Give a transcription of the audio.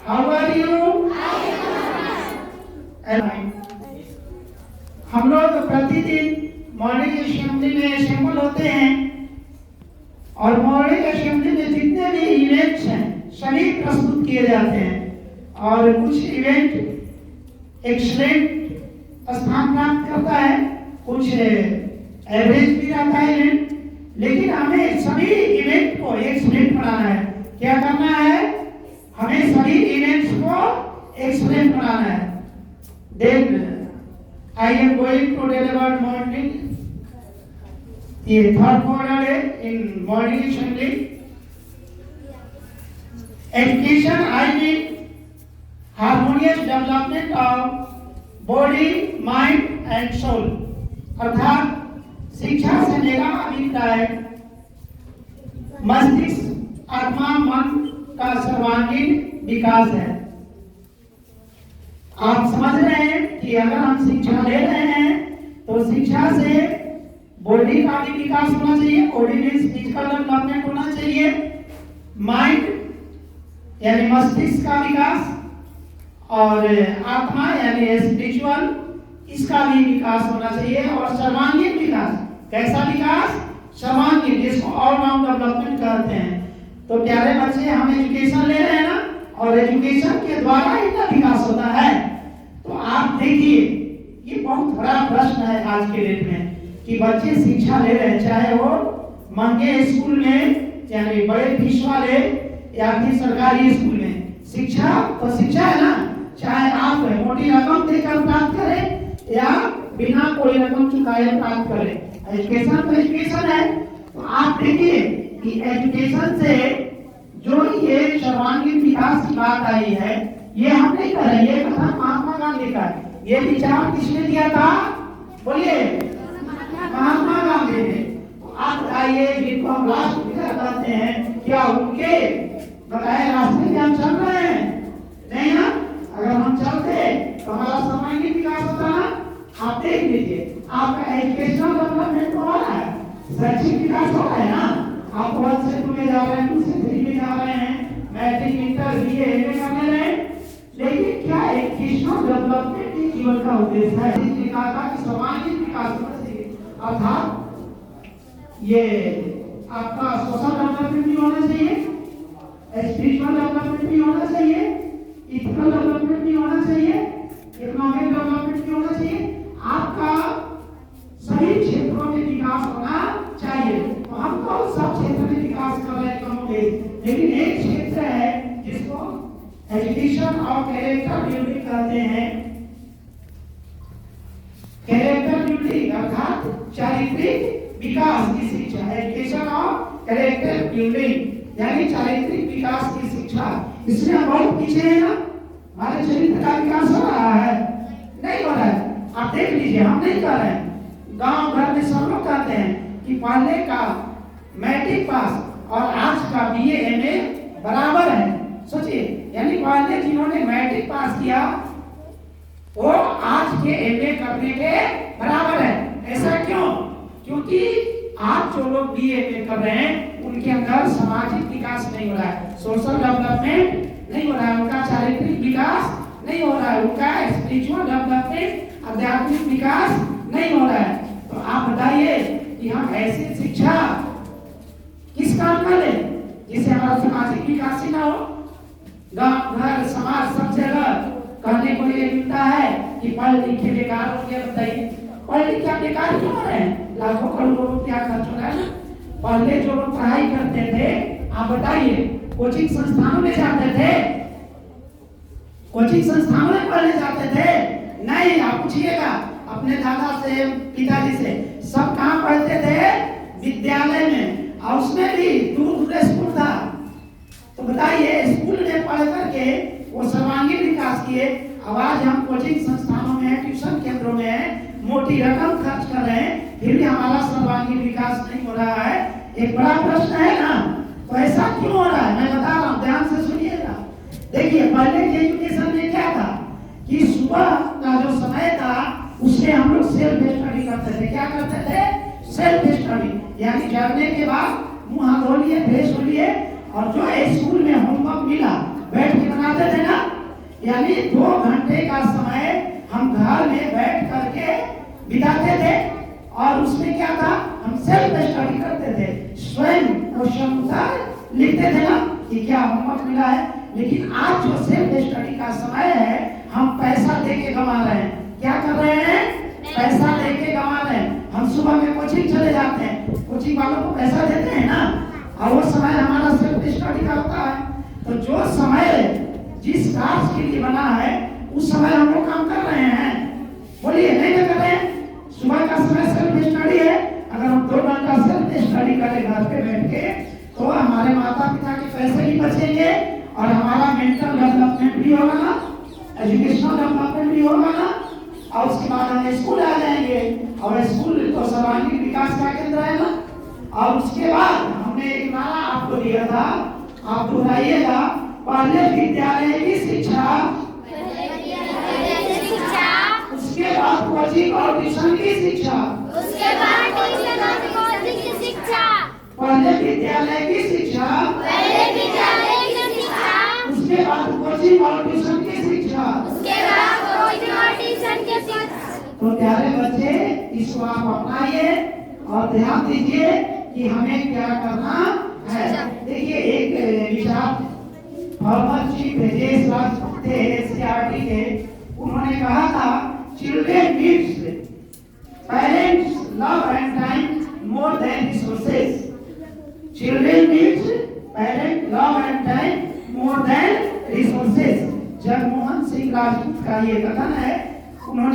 How are you? हम लोग प्रतिदिन मॉर्निंग असेंबली में असेंबल होते हैं और मॉर्निंग असेंबली में जितने भी इवेंट्स हैं सभी प्रस्तुत किए जाते हैं और कुछ इवेंट एक्सीलेंट स्थान प्राप्त करता है, कुछ एवरेज भी रहता है इवेंट, लेकिन हमें सभी इवेंट को एक्सीलेंट बनाना है। क्या करना है? हमें सभी इवेंट्स को एक्सीलेंट बनाना है। Then I am going to deliver morning ये थर्ड मॉडल है in morning assembly. Education I mean harmonious development of body mind and soul, अर्थात शिक्षा से मेरा अभिप्राय मस्तिष्क आत्मा मन का सर्वांगीण विकास है। आप समझ रहे हैं कि अगर हम शिक्षा ले रहे हैं तो शिक्षा से बॉडी का भी विकास होना चाहिए, बॉडी में फिजिकल डेवलपमेंट होना चाहिए, माइंड यानी मस्तिष्क का विकास और आत्मा यानी स्पिरिचुअल इसका भी विकास होना चाहिए और सर्वांगीण विकास। कैसा विकास? सर्वांगीण, जिसको ऑल राउंड डेवलपमेंट कहते हैं। तो प्यारे बच्चे, हम एजुकेशन ले रहे हैं ना, और एजुकेशन के द्वारा इनका विकास होता है। तो आप देखिए, ये बहुत बड़ा प्रश्न है आज के डेट में कि बच्चे शिक्षा ले रहे हैं, चाहे वो महंगे स्कूल में यानी बड़े फीस वाले या फिर सरकारी स्कूल में। शिक्षा तो शिक्षा है ना, चाहे आप मोटी रकम देकर प्राप्त करें या बिना कोई रकम चुकाए प्राप्त करें। एजुकेशन तो एजुकेशन है। तो आप देखिए कि एजुकेशन से जो ये सर्वांगीण विकास की बात आई है, ये हम नहीं कर रहे, ये कथा महात्मा गांधी का है। ये विचार किसने दिया था? बोलिए, महात्मा गांधी ने। आप बताइए, जिनको हम राष्ट्रपिता कहते हैं, क्या उनके बताए रास्ते में हम चल रहे हैं? नहीं ना। अगर हम चलते तो हमारा सर्वांगीण विकास होता ना। आप देख लीजिए, आपका एजुकेशनल डेवलपमेंट हो रहा है, शैक्षिक विकास हो रहा है ना। आप 1 से 2 में जा रहे हैं, 2 से 3 में जा रहे हैं, मैट्रिक इंटर बीए एमए कर रहे हैं, लेकिन क्या एजुकेशनल डेवलपमेंट ही जीवन का उद्देश्य है? इस विकास का सर्वांगीण विकास होना चाहिए, अर्थात ये आपका सोशल डेवलपमेंट भी होना चाहिए, स्पिरिचुअल डेवलपमेंट भी होना चाहिए, इथिकल डेवलपमेंट भी होना चाहिए, इकोनॉमिक डेवलपमेंट भी होना चाहिए। आपका सभी क्षेत्रों में विकास होना चाहिए। तो हम तो सब क्षेत्र में विकास कर रहे हैं कमोगे, लेकिन एक क्षेत्र है जिसको एजुकेशन और कैरेक्टर बिल्डिंग कहते हैं। कैरेक्टर बिल्डिंग अर्थात चारित्रिक विकास की शिक्षा। एजुकेशन और कैरेक्टर बिल्डिंग यानी चारित्रिक विकास की शिक्षा। इसमें हम बहुत पीछे हैं ना। हमारे चरित्र का विकास हो रहा है? नहीं हो रहा है। आप देख लीजिए, हम नहीं कर रहे हैं। गांव घर में सब लोग कहते हैं कि पहले का मैट्रिक पास और आज का बीए एमए बराबर है। सोचिए, यानी पहले जिन्होंने मैट्रिक पास किया वो आज के एमए करने के बराबर है। ऐसा क्यों? क्योंकि आज जो लोग बीए एमए कर रहे हैं उनके अंदर सामाजिक विकास नहीं हो रहा है, सोशल डेवलपमेंट नहीं हो रहा है, उनका चारित्रिक विकास नहीं हो रहा है, उनका स्पिरिचुअल डेवलपमेंट आध्यात्मिक विकास नहीं हो रहा है। तो आप बताइए कि हम ऐसी शिक्षा किस काम का लें जिससे हमारा सामाजिक विकास ही ना हो? गांव घर समाज सब जगह कहने को ये मिलता है कि पढ़ लिख के बेकार हो गया। बताइए, पढ़ लिख के बेकार क्यों हो रहे हैं? लाखों करोड़ों रुपया खर्च हो रहा है। पहले जो लोग पढ़ाई करते थे, आप बताइए, कोचिंग संस्थानों में जाते थे, कोचिंग संस्थानों में पढ़ने जाते थे? नहीं। आप पूछिएगा अपने दादा से पिताजी से, सब कहाँ पढ़ते थे? विद्यालय में, और उसमें भी दूर दूर स्कूल था। तो बताइए, स्कूल में पढ़ करके वो सर्वांगीण विकास किए। अब आज हम कोचिंग संस्थानों में, ट्यूशन केंद्रों में मोटी रकम खर्च कर रहे हैं, फिर भी हमारा सर्वांगीण विकास नहीं हो रहा है। एक बड़ा प्रश्न है ना। तो ऐसा क्यों हो रहा है? मैं बता रहा हूँ, ध्यान से सुनिएगा। देखिए, पहले के एजुकेशन में क्या था कि सुबह का जो समय था उसमें हम लोग सेल्फ स्टडी करते थे। क्या करते थे? सेल्फ स्टडी, यानी जागने के बाद मुंह हाथ धो लिए, फ्रेश हो लिए, और जो स्कूल में होमवर्क मिला, बैठ के बनाते थे ना। यानी 2 घंटे का समय हम घर में बैठ करके बिताते थे और उसमें क्या था, हम सेल्फ स्टडी करते थे, स्वयं क्वेश्चन उत्तर लिखते थे ना कि क्या होमवर्क मिला है। लेकिन आज जो सेल्फ स्टडी का समय है, हम पैसा दे के गंवा रहे हैं। क्या कर रहे हैं, पैसा दे के गंवा रहे हैं। हम सुबह में कोचिंग चले जाते हैं, कोचिंग वालों को पैसा देते हैं ना, और वो समय हमारा सेल्फ स्टडी का होता है। तो जो समय जिस कार्य के लिए बना है उस समय हम लोग काम कर रहे हैं, बोलिए नहीं कर रहे हैं। सुबह का समय सेल्फ स्टडी है, अगर हम 2 घंटा सेल्फ स्टडी करें घर पे बैठ के, तो हमारे माता पिता के पैसे भी बचेंगे और हमारा मेंटल डेवलपमेंट भी होगा ना, एजुकेशनल डेवलपमेंट भी होगा ना। और उसके बाद हम स्कूल आ जाएंगे, और स्कूल तो सर्वांगीण विकास का केंद्र है ना। और उसके बाद हमने एक नारा आपको दिया था, आप दोहराइएगा, पहले विद्यालय की शिक्षा, उसके बाद कोचिंग और ट्यूशन की शिक्षा, उसके बाद ट्यूशन और कोचिंग की शिक्षा, पहले विद्यालय की शिक्षा, पहले विद्यालय की शिक्षा, उसके बाद कोचिंग और ट्यूशन की शिक्षा, उसके बाद कोचिंग और ट्यूशन की शिक्षा। तो प्यारे बच्चे, इसको आप अपनाइए और ध्यान दीजिए कि हमें क्या करना है। देखिए एक विचार फॉर्मर चीफ जजेस राष्ट्रपति एनसीईआरटी के, उन्होंने कहा था, children needs parents love and time more than resources. Children needs parent love and time more than resources. Jagmohan Singh Rajput का ये कथन है। उन्होंने